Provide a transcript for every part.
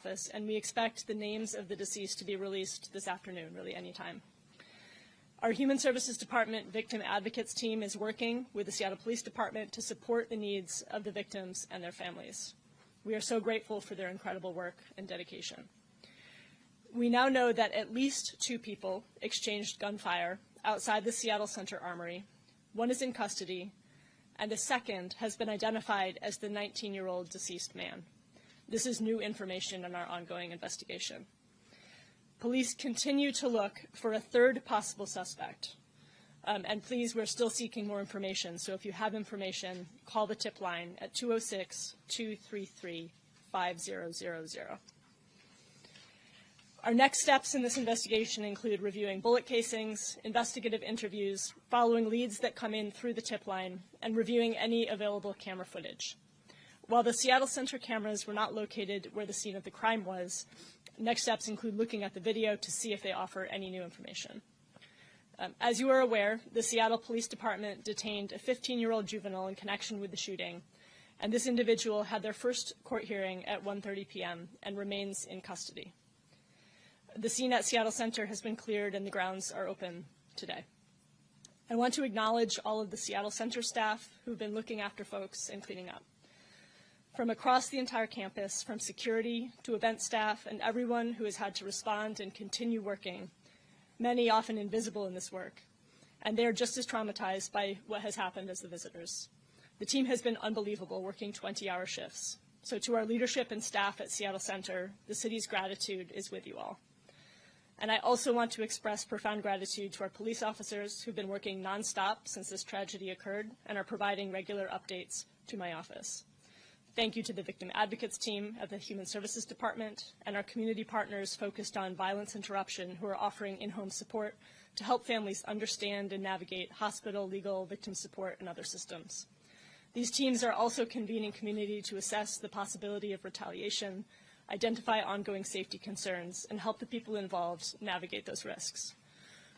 office, and we expect the names of the deceased to be released this afternoon, really anytime. Our Human Services Department Victim Advocates team is working with the Seattle Police Department to support the needs of the victims and their families. We are so grateful for their incredible work and dedication. We now know that at least 2 people exchanged gunfire outside the Seattle Center Armory. 1 is in custody, and a second has been identified as the 19-year-old deceased man. This is new information in our ongoing investigation. Police continue to look for a 3rd possible suspect. And please, we're still seeking more information. So if you have information, call the tip line at 206-233-5000. Our next steps in this investigation include reviewing bullet casings, investigative interviews, following leads that come in through the tip line, and reviewing any available camera footage. While the Seattle Center cameras were not located where the scene of the crime was, next steps include looking at the video to see if they offer any new information. As you are aware, the Seattle Police Department detained a 15-year-old juvenile in connection with the shooting, and this individual had their first court hearing at 1:30 p.m. and remains in custody. The scene at Seattle Center has been cleared and the grounds are open today. I want to acknowledge all of the Seattle Center staff who've been looking after folks and cleaning up. From across the entire campus, from security to event staff and everyone who has had to respond and continue working, many often invisible in this work, and they are just as traumatized by what has happened as the visitors. The team has been unbelievable, working 20-hour shifts. So to our leadership and staff at Seattle Center, the city's gratitude is with you all. And I also want to express profound gratitude to our police officers who've been working nonstop since this tragedy occurred and are providing regular updates to my office. Thank you to the Victim Advocates team at the Human Services Department and our community partners focused on violence interruption who are offering in-home support to help families understand and navigate hospital, legal, victim support, and other systems. These teams are also convening community to assess the possibility of retaliation, identify ongoing safety concerns, and help the people involved navigate those risks.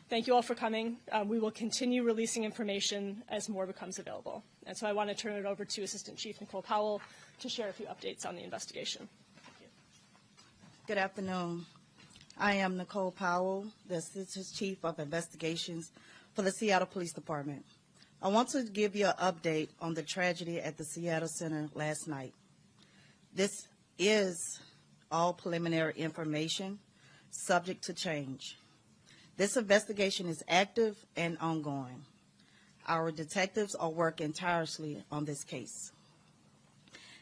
Thank you all for coming. We will continue releasing information as more becomes available. And so I want to turn it over to Assistant Chief Nicole Powell to share a few updates on the investigation. Thank you. Good afternoon. I am Nicole Powell, the Assistant Chief of Investigations for the Seattle Police Department. I want to give you an update on the tragedy at the Seattle Center last night. This is all preliminary information, subject to change. This investigation is active and ongoing. Our detectives are working tirelessly on this case.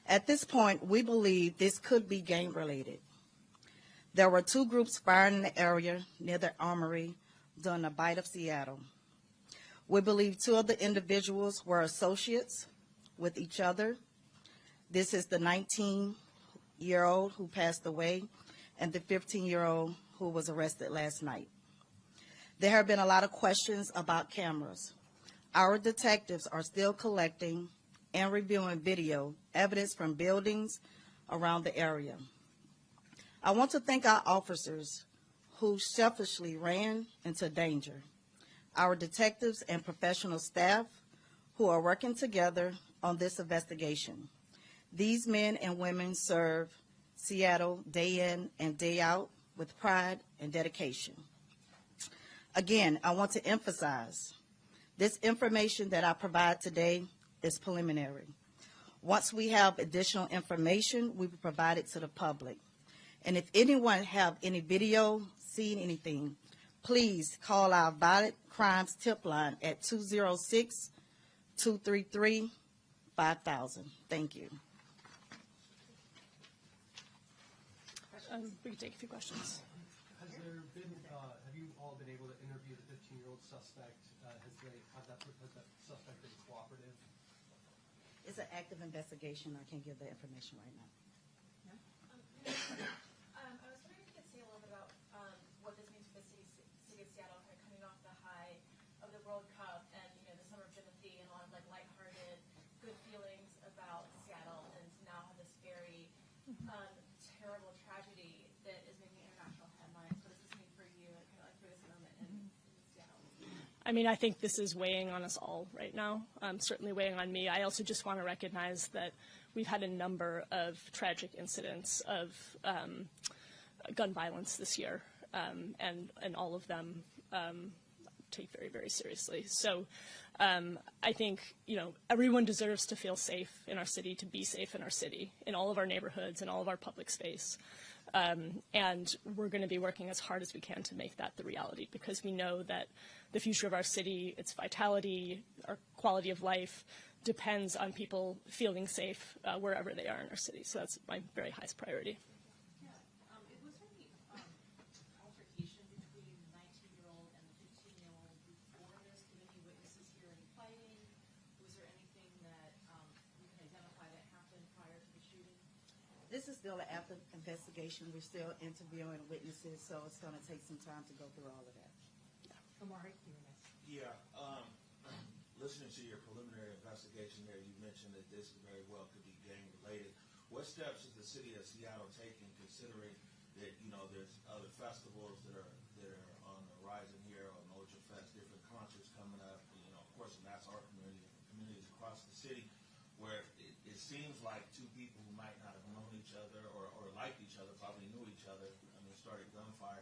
At this point, we believe this could be gang-related. There were 2 groups firing in the area near the Armory during the Bite of Seattle. We believe 2 of the individuals were associates with each other. This is the 19-year-old who passed away and the 15-year-old who was arrested last night. There have been a lot of questions about cameras. Our detectives are still collecting and reviewing video evidence from buildings around the area. I want to thank our officers who selfishly ran into danger, our detectives and professional staff who are working together on this investigation. These men and women serve Seattle day in and day out with pride and dedication. Again, I want to emphasize, this information that I provide today is preliminary. Once we have additional information, we will provide it to the public. And if anyone have any video, seen anything, please call our Violent Crimes Tip Line at 206-233-5000. Thank you. We can take a few questions. Has there been, have you all been able to interview the 15-year-old suspect? Has that suspect been cooperative? It's an active investigation. I can't give that information right now. I was wondering if you could say a little bit about what this means for the city of Seattle, kind of coming off the high of the World Cup and the Summer of Timothy and a lot of lighthearted, good feelings about Seattle, and to now have this very terrible tragedy that is making international headlines. What does this mean for you, and kind of for this moment in Seattle? I mean, I think this is weighing on us all right now, certainly weighing on me. I also just want to recognize that we've had a number of tragic incidents of gun violence this year, and all of them take very, very seriously. So I think, everyone deserves to feel safe in our city, to be safe in our city, in all of our neighborhoods, in all of our public space. And we're going to be working as hard as we can to make that the reality, because we know that the future of our city, its vitality, our quality of life, depends on people feeling safe wherever they are in our city. So that's my very highest priority. Was there any altercation between the 19-year-old and the 15-year-old before this? Did any witnesses hear any fighting? Was there anything that we can identify that happened prior to the shooting? This is still an active investigation. We're still interviewing witnesses, so it's going to take some time to go through all of that. Amari, you were next. Yeah, listening to your preliminary investigation there, you mentioned that this very well could be gang-related. What steps is the city of Seattle taking, considering that, there's other festivals that are on the horizon here, or Mojo Fest, different concerts coming up, of course, and that's our communities across the city, where it seems like two people who might not have known each other or liked each other, probably knew each other, started gunfire.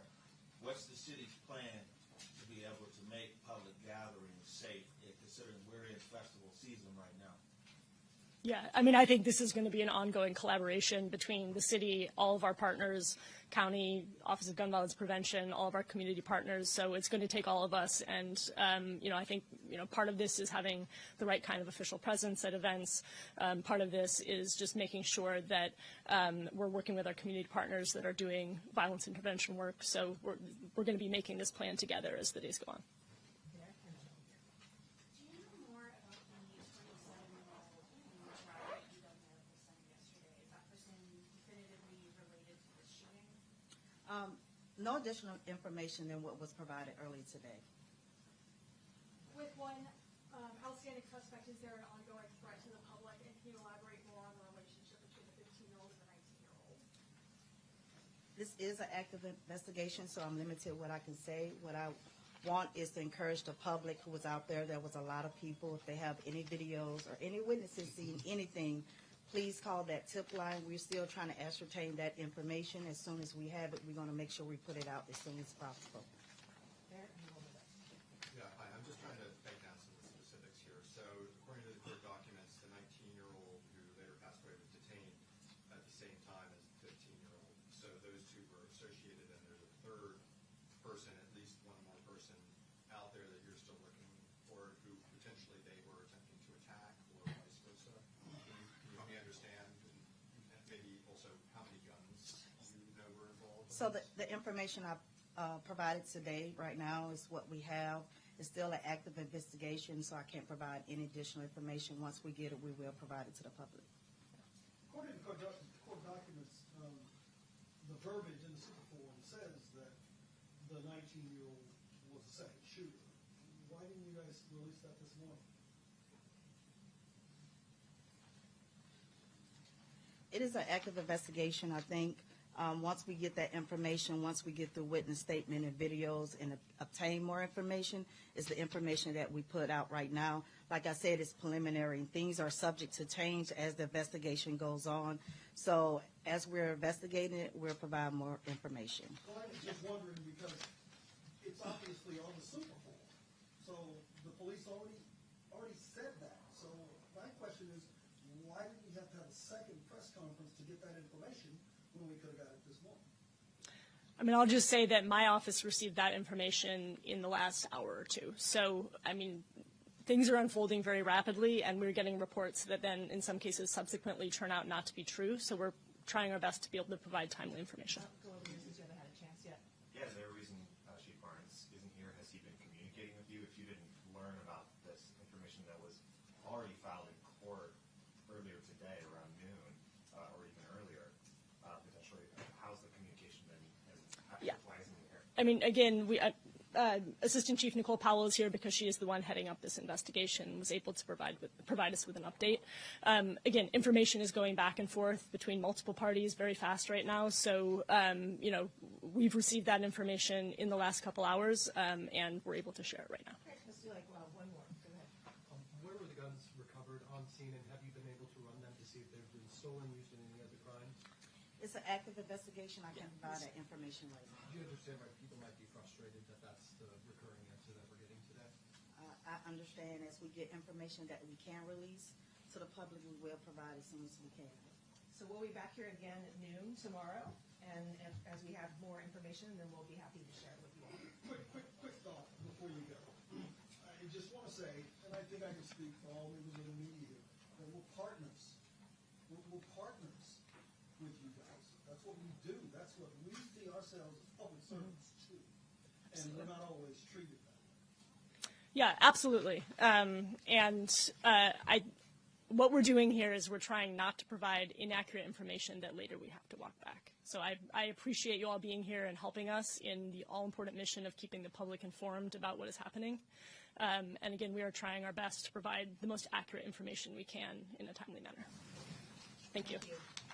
What's the city's plan to be able to make public gatherings safe, considering we're in festival season right now? Yeah, I think this is going to be an ongoing collaboration between the city, all of our partners, county, Office of Gun Violence Prevention, all of our community partners. So it's going to take all of us. And, I think, part of this is having the right kind of official presence at events. Part of this is just making sure that we're working with our community partners that are doing violence intervention work. So we're going to be making this plan together as the days go on. No additional information than what was provided earlier today. With one outstanding suspect, is there an ongoing threat to the public? And can you elaborate more on the relationship between the 15-year-old and the 19-year-old? This is an active investigation, so I'm limited what I can say. What I want is to encourage the public who was out there. There was a lot of people. If they have any videos or any witnesses seeing anything, please call that tip line. We're still trying to ascertain that information. As soon as we have it, we're going to make sure we put it out as soon as possible. Yeah, hi. I'm just trying to break down some of the specifics here. So, according to the court documents, the 19-year-old who later passed away was detained at the same time as the 15-year-old. So those two were associated, and there's a third person, at least one more person out there that you're still looking for, who potentially they were attempting to attack, or vice versa. Can you help me understand, and maybe also how many guns you know were involved? So the information I provided today, right now, is what we have. It's still an active investigation, so I can't provide any additional information. Once we get it, we will provide it to the public. According to court documents, the verbiage in the super form says that the 19-year-old was the second shooter. Why didn't you guys release that this morning? It is an active investigation, I think. Once we get that information, once we get the witness statement and videos and obtain more information, is the information that we put out right now. Like I said, it's preliminary. Things are subject to change as the investigation goes on. So as we're investigating it, we'll provide more information. Well, I was just wondering because it's obviously on the super form. So the police already said that. So my question is, why did we have to have a second press conference to get that information when we could have got it this morning? I'll just say that my office received that information in the last hour or two. So, things are unfolding very rapidly, and we're getting reports that then, in some cases, subsequently turn out not to be true. So we're trying our best to be able to provide timely information. Go over here since you haven't had a chance yet. Yeah, is there a reason Chief Barnes isn't here? Has he been communicating with you? If you didn't learn about this information that was already filed in court earlier today around noon, or even earlier, potentially, how's the communication been? And why isn't he here? Again, Assistant Chief Nicole Powell is here because she is the one heading up this investigation, was able to provide us with an update. Again, information is going back and forth between multiple parties very fast right now. So, we've received that information in the last couple hours, and we're able to share it right now. Let's do one more. Go ahead. Where were the guns recovered on scene, and have you been able to run them to see if they've been stolen, used in any other crime? It's an active investigation. I can't provide that information right now. Do you understand why people might be frustrated that that's the recurring answer that we're getting today? I understand as we get information that we can release to the public, we will provide as soon as we can. So we'll be back here again at noon tomorrow, and as we have more information, then we'll be happy to share it with you all. Quick thought before you go. I just want to say, and I think I can speak for all members of the media here, that we're partners. We're partners with you guys. That's what we do. That's what we see ourselves as public servants too. And we're not always treated that way. Yeah, absolutely. What we're doing here is we're trying not to provide inaccurate information that later we have to walk back. So I appreciate you all being here and helping us in the all-important mission of keeping the public informed about what is happening. And again, we are trying our best to provide the most accurate information we can in a timely manner. Thank you. Thank you.